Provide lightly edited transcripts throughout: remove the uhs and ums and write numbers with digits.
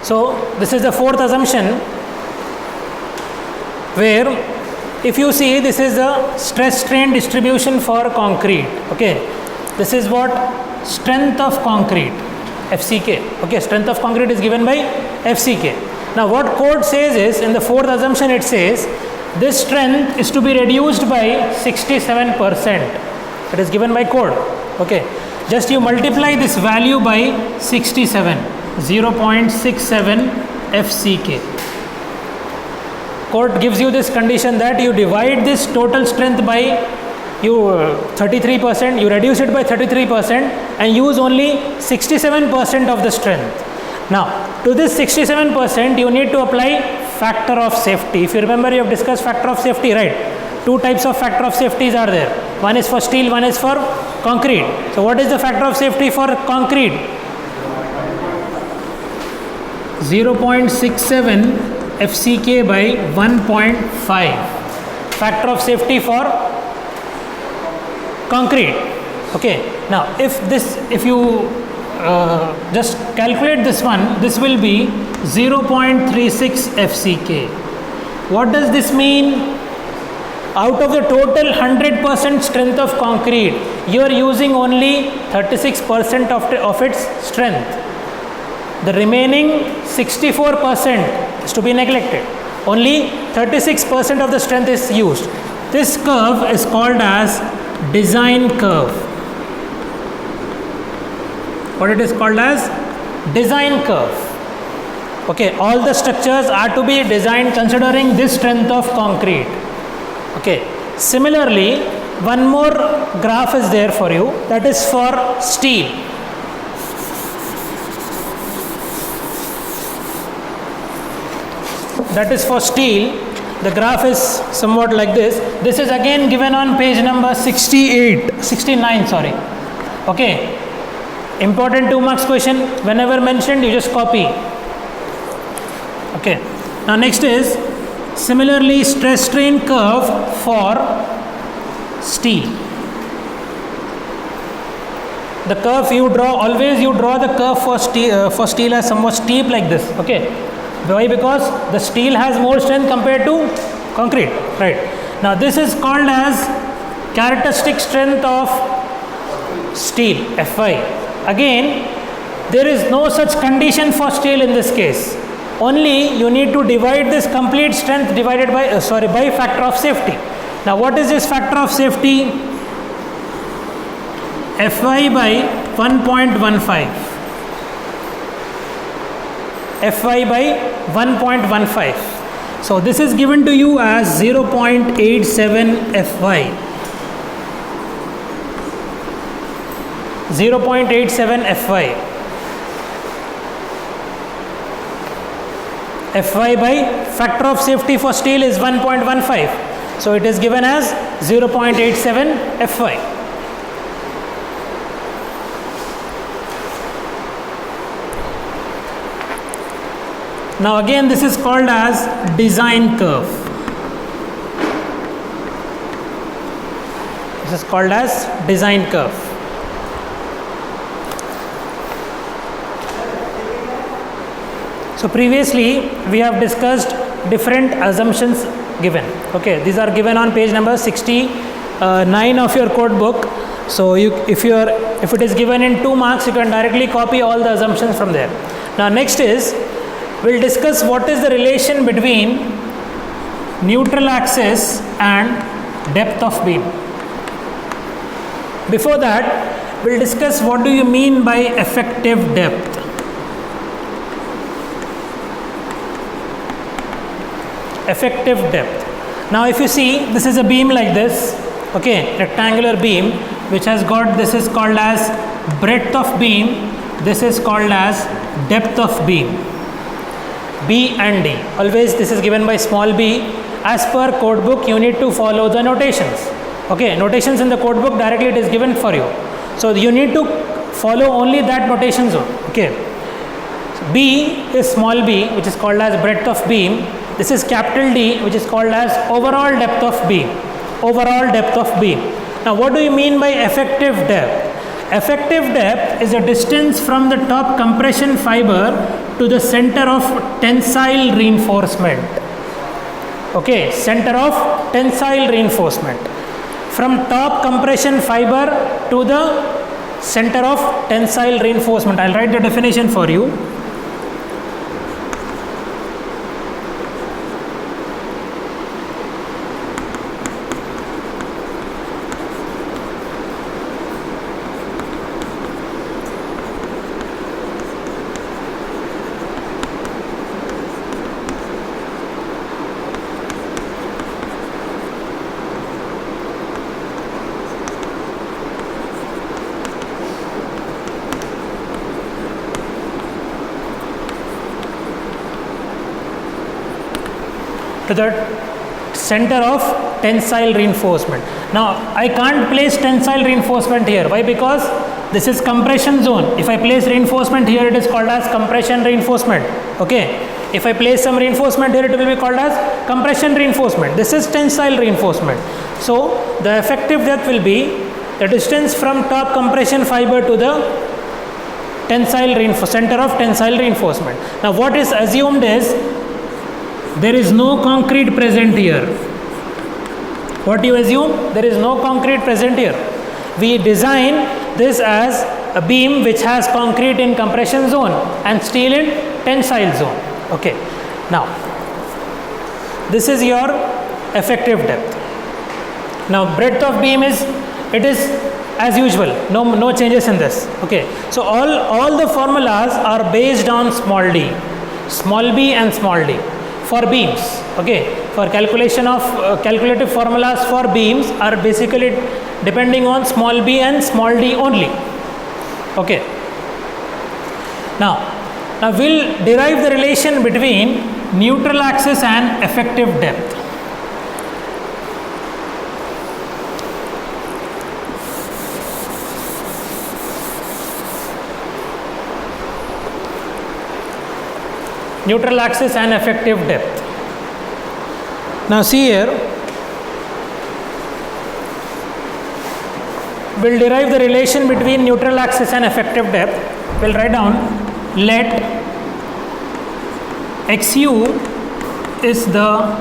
So this is the fourth assumption, where if you see, this is the stress strain distribution for concrete. Okay, this is what strength of concrete, FCK. Okay, strength of concrete is given by FCK. Now what code says is, in the fourth assumption it says this strength is to be reduced by 67%. It is given by code. Okay, just you multiply this value by 67, 0.67 FCK. Code gives you this condition that you divide this total strength by 33%, you reduce it by 33% and use only 67% of the strength. Now to this 67% you need to apply factor of safety. If you remember, you have discussed factor of safety, right? Two types of factor of safeties are there. One is for steel, one is for concrete. So what is the factor of safety for concrete? 0.67 FCK by 1.5. Factor of safety for concrete. Okay, now if you just calculate this one, this will be 0.36 FCK. What does this mean? Out of the total 100% strength of concrete, you are using only 36% of its strength. The remaining 64% is to be neglected. Only 36% of the strength is used. This curve is called as design curve. What it is called as? Design curve. Okay, all the structures are to be designed considering this strength of concrete. Okay, similarly, one more graph is there for you, that is for steel. That is for steel. The graph is somewhat like this. This is again given on page number 69, sorry. Okay, important 2 marks question, whenever mentioned you just copy. Okay, now next is similarly stress strain curve for steel. The curve you draw, always you draw the curve for steel as somewhat steep like this. Okay, why? Because the steel has more strength compared to concrete, right? Now this is called as characteristic strength of steel, Fy. Again, there is no such condition for steel in this case. Only you need to divide this complete strength divided by by factor of safety. Now what is this factor of safety? Fy by 1.15. Fy by 1.15. So this is given to you as 0.87 Fy. 0.87 Fy. Fy by factor of safety for steel is 1.15. So it is given as 0.87 Fy. Now again, this is called as design curve. This is called as design curve. So previously we have discussed different assumptions given. Okay, these are given on page number 69 of your code book. So if it is given in 2 marks, you can directly copy all the assumptions from there. Now next is, we'll discuss what is the relation between neutral axis and depth of beam. Before that, we'll discuss what do you mean by effective depth. Effective depth. Now if you see, this is a beam like this, okay, rectangular beam, which has got, this is called as breadth of beam, this is called as depth of beam. B and D, always this is given by small b. As per code book, you need to follow the notations. Okay, notations in the code book, directly it is given for you. So you need to follow only that notation zone. Okay, so B is small b, which is called as breadth of beam. This is capital D, which is called as overall depth of beam. Overall depth of beam. Now what do you mean by effective depth? Effective depth is a distance from the top compression fiber to the center of tensile reinforcement. Okay, center of tensile reinforcement. From top compression fiber to the center of tensile reinforcement. I'll write the definition for you. To the center of tensile reinforcement. Now I can't place tensile reinforcement here. Why? Because this is compression zone. If I place reinforcement here, it is called as compression reinforcement. Okay. If I place some reinforcement here, it will be called as compression reinforcement. This is tensile reinforcement. So the effective depth will be the distance from top compression fiber to the center of tensile reinforcement. Now what is assumed is there is no concrete present here. What do you assume? There is no concrete present here. We design this as a beam which has concrete in compression zone and steel in tensile zone. Okay. Now, this is your effective depth. Now, breadth of beam is as usual. No changes in this. Okay. So all the formulas are based on small d and small d. For beams, okay, for calculation of calculative formulas for beams are basically depending on small b and small d only. Okay. Now we'll derive the relation between neutral axis and effective depth. Neutral axis and effective depth. Now see here, we'll derive the relation between neutral axis and effective depth. We'll write down, let xu is the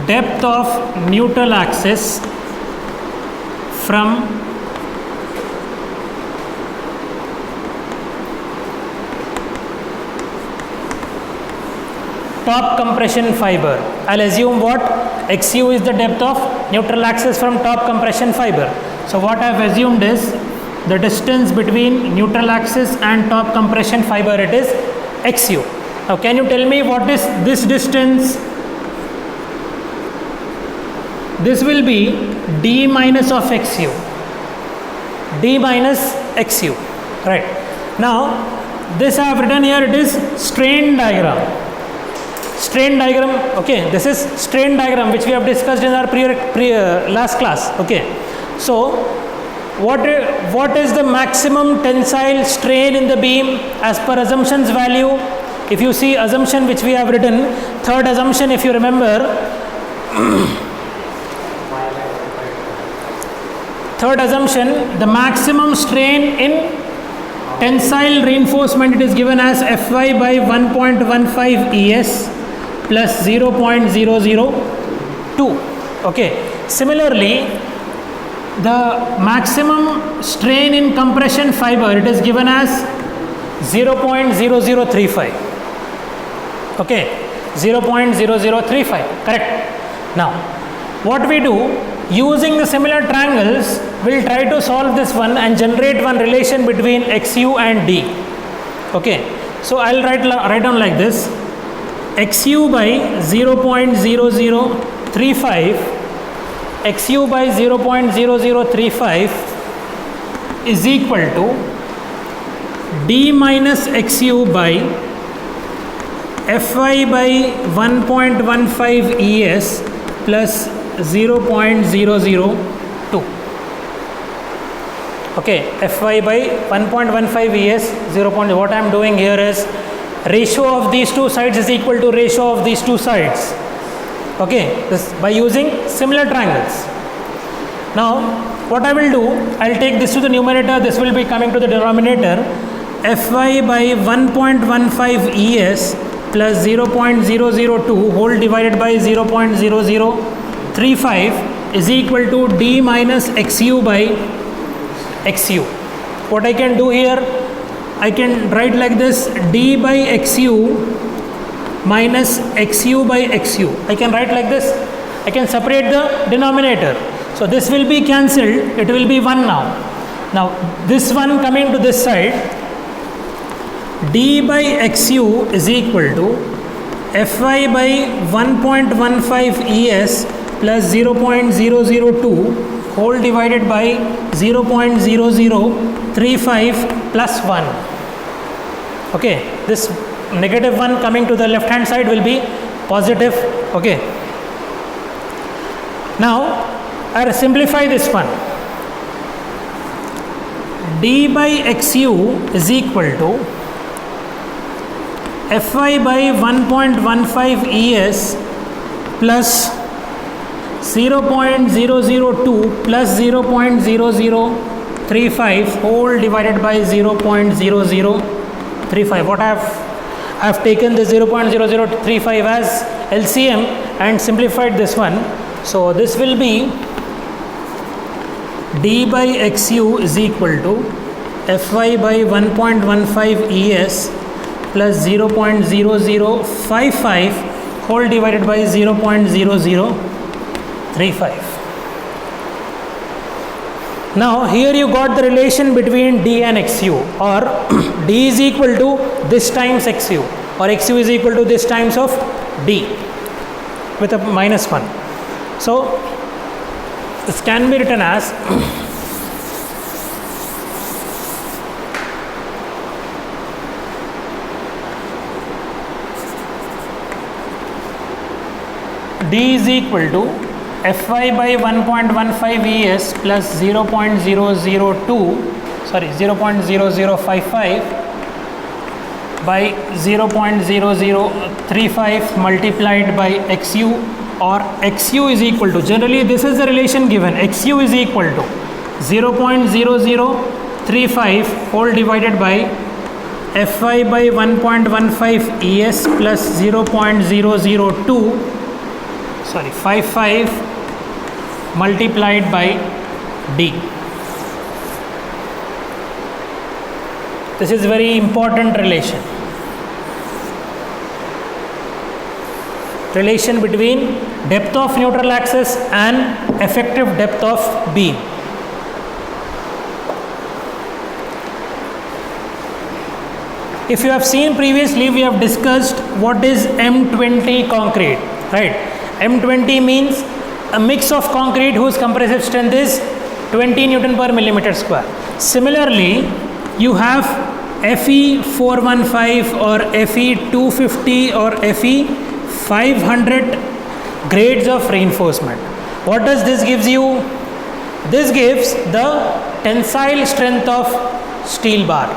depth of neutral axis from top compression fiber. I'll assume what? Xu is the depth of neutral axis from top compression fiber. So what I've assumed is the distance between neutral axis and top compression fiber, it is xu. Now can you tell me what is this distance? This will be d minus of xu. D minus xu. Right. Now this I have written here, it is strain diagram. Strain diagram, okay, this is strain diagram which we have discussed in our last class. Okay, so what is the maximum tensile strain in the beam as per assumptions value? If you see assumption which we have written, third assumption, if you remember, third assumption, the maximum strain in tensile reinforcement, it is given as Fy by 1.15 ES plus 0.002. Okay. Similarly, the maximum strain in compression fiber, it is given as 0.0035. Okay, 0.0035. Correct. Now, what we do, using the similar triangles, we'll try to solve this one and generate one relation between xu and d. Okay. So I'll write down like this. Xu by 0.0035, xu by 0.0035 is equal to d minus xu by Fy by 1.15 ES plus 0.002. Okay, Fy by 1.15 ES 0. What I am doing here is ratio of these two sides is equal to ratio of these two sides. Okay, this by using similar triangles. Now what I will do, I will take this to the numerator, this will be coming to the denominator. Fy by 1.15 es plus 0.002 whole divided by 0.0035 is equal to d minus xu by xu. What I can do here, I can write like this, d by xu minus xu by xu. I can write like this. I can separate the denominator. So this will be cancelled, it will be 1 now. Now this one coming to this side, d by xu is equal to Fy by 1.15 es plus 0.002 whole divided by 0.0035 plus 1. Okay, this negative 1 coming to the left hand side will be positive. Okay, now I will simplify this one. D by xu is equal to Fy by 1.15 es plus 0.002 plus 0.0035 whole divided by 0.0035. What I have taken the 0.0035 as LCM and simplified this one. So this will be d by xu is equal to Fy by 1.15 es plus 0.0055 whole divided by 0.0035. Now here you got the relation between d and xu, or d is equal to this times xu, or xu is equal to this times of d with a minus 1. So this can be written as d is equal to Fy by 1.15 es plus 0.055 by 0.0035 multiplied by xu, or xu is equal to, generally this is the relation given, xu is equal to 0.0035 whole divided by Fy by 1.15 es plus 55 multiplied by d. This is very important relation. Relation between depth of neutral axis and effective depth of beam. If you have seen previously, we have discussed what is M20 concrete, right? M20 means a mix of concrete whose compressive strength is 20 Newton per millimeter square. Similarly, you have Fe415 or Fe250 or Fe500 grades of reinforcement. What does this gives you? This gives the tensile strength of steel bar,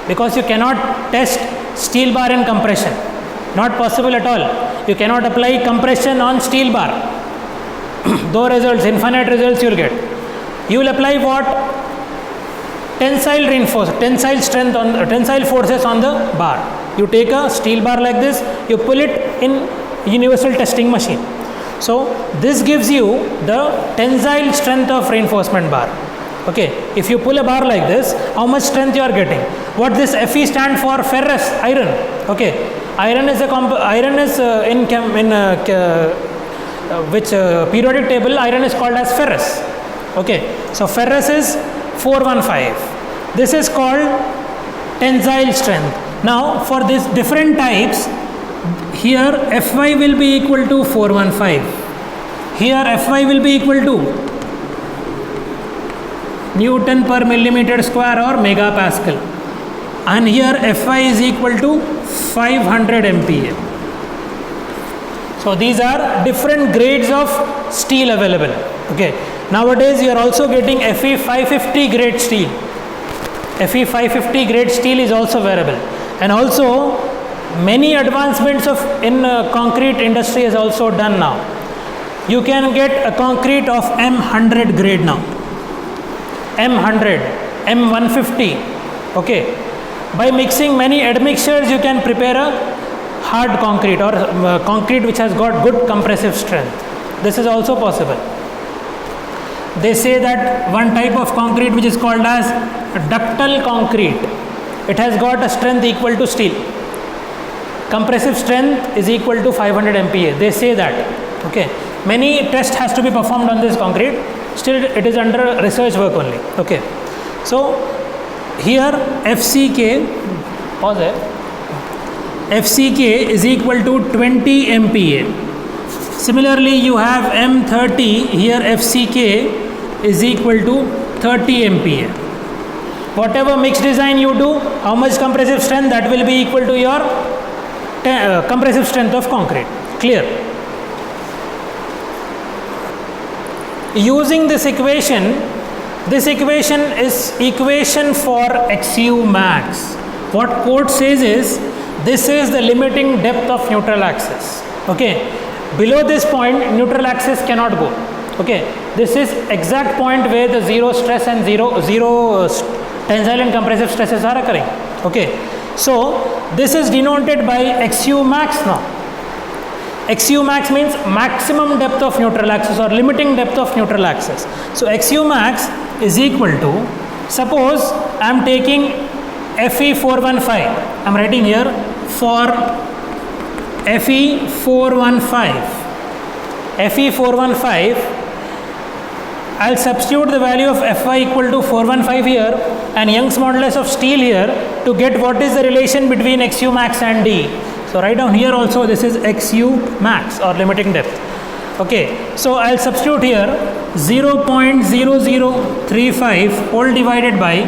because you cannot test steel bar in compression, not possible at all. You cannot apply compression on steel bar. Though results, infinite results you will get. You will apply what? Tensile reinforcement, tensile strength on tensile forces on the bar. You take a steel bar like this, you pull it in universal testing machine. So this gives you the tensile strength of reinforcement bar. Okay, if you pull a bar like this, how much strength you are getting? What this Fe stand for? Ferrous, iron. Okay, iron is which periodic table iron is called as ferrous. Okay, so ferrous is 415. This is called tensile strength. Now for this different types, here Fy will be equal to 415. Here Fy will be equal to Newton per millimeter square or megapascal, and here Fy is equal to 500 MPa. So these are different grades of steel available. Okay, nowadays you are also getting Fe550 grade steel. Fe550 grade steel is also available, and also many advancements of in concrete industry is also done now. You can get a concrete of M100 grade now. M100, M150. Okay, by mixing many admixtures you can prepare a hard concrete or concrete which has got good compressive strength. This is also possible. They say that one type of concrete which is called as ductile concrete, it has got a strength equal to steel. Compressive strength is equal to 500 MPa. They say that. Okay, many tests has to be performed on this concrete. Still, it is under research work only. Okay, so here FCK, pause there. FCK is equal to 20 MPa. Similarly, you have M30. Here FCK is equal to 30 MPa. Whatever mixed design you do, how much compressive strength, that will be equal to your compressive strength of concrete. Clear? Using this equation is equation for XU max. What code says is, this is the limiting depth of neutral axis. Okay, below this point neutral axis cannot go. Okay, this is exact point where the zero stress and zero tensile and compressive stresses are occurring. Okay, so this is denoted by XU max now. XU max means maximum depth of neutral axis or limiting depth of neutral axis. So XU max is equal to, suppose I am taking Fe415, I am writing here for Fe415, I'll substitute the value of Fy equal to 415 here and Young's modulus of steel here to get what is the relation between XU max and D. So write down here also, this is XU max or limiting depth. Okay, so I'll substitute here 0.0035 all divided by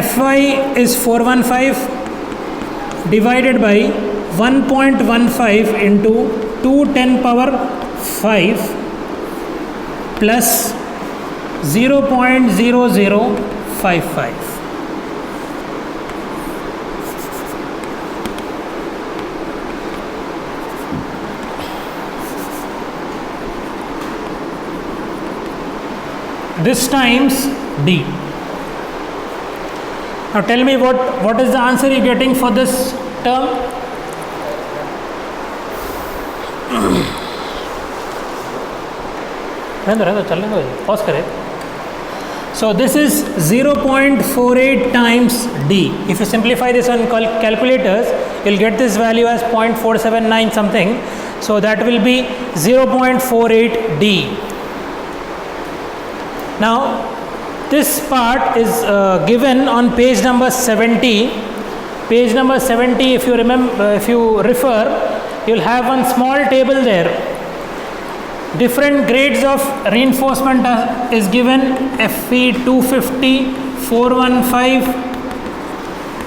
Fy is 415 divided by 1.15 into 2 10 power 5 plus 0.0055. This times D. Now tell me what is the answer you are getting for this term? Pause kare. So this is 0.48 times D. If you simplify this on calculators, you will get this value as 0.479 something. So that will be 0.48 D. Now this part is given on page number 70. Page number 70, if you remember, if you refer, you will have one small table there. Different grades of reinforcement is given, Fe 250, 415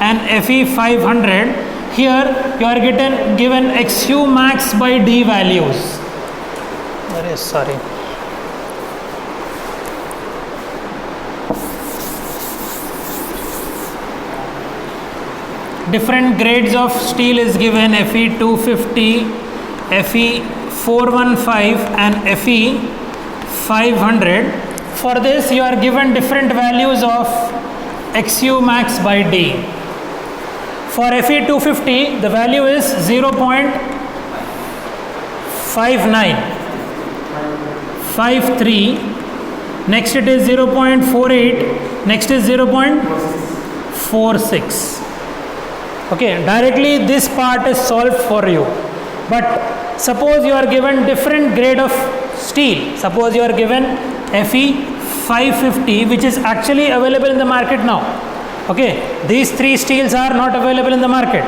and Fe 500. Here you are given XU max by D values. Sorry. Different grades of steel is given, Fe 250, Fe 415 and Fe 500. For this you are given different values of XU max by D. For Fe 250 the value is 0.5953, next it is 0.48, next is 0.46. Okay, directly this part is solved for you. But suppose you are given different grade of steel. Suppose you are given Fe 550, which is actually available in the market now. Okay, these three steels are not available in the market.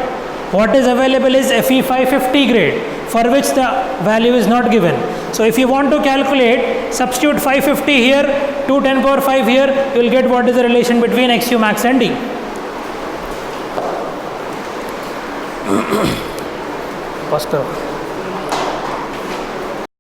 What is available is Fe 550 grade, for which the value is not given. So if you want to calculate, substitute 550 here, 2 10 power 5 here, you will get what is the relation between XU max and D. Pause करो.